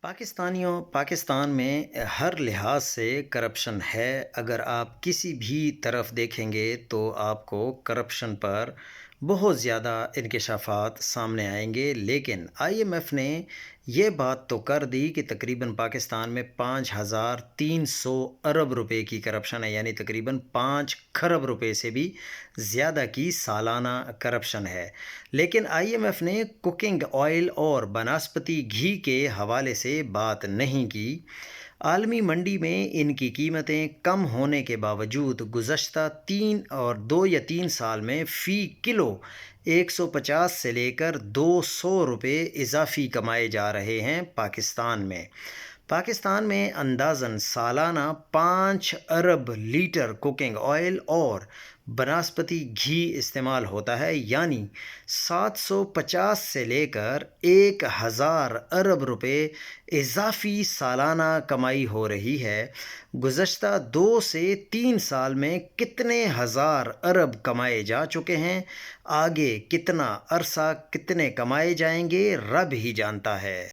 پاکستان میں ہر لحاظ سے کرپشن ہے۔ اگر آپ کسی بھی طرف دیکھیں گے تو آپ کو کرپشن پر بہت زیادہ انکشافات سامنے آئیں گے، لیکن آئی ایم ایف نے یہ بات تو کر دی کہ تقریباً پاکستان میں 5300 ارب روپے کی کرپشن ہے، یعنی تقریباً 5 کھرب روپے سے بھی زیادہ کی سالانہ کرپشن ہے۔ لیکن آئی ایم ایف نے کوکنگ آئل اور بناسپتی گھی کے حوالے سے بات نہیں کی۔ عالمی منڈی میں ان کی قیمتیں کم ہونے کے باوجود گزشتہ 3 سال میں فی کلو 150 سے لے کر 200 روپے اضافی کمائے جا رہے ہیں۔ پاکستان میں اندازاً سالانہ 5 ارب لیٹر کوکنگ آئل اور بناسپتی گھی استعمال ہوتا ہے، یعنی 750 سے لے کر 1000 ارب روپے اضافی سالانہ کمائی ہو رہی ہے۔ گزشتہ 2 سے 3 سال میں کتنے ہزار ارب کمائے جا چکے ہیں، آگے کتنا عرصہ کتنے کمائے جائیں گے رب ہی جانتا ہے۔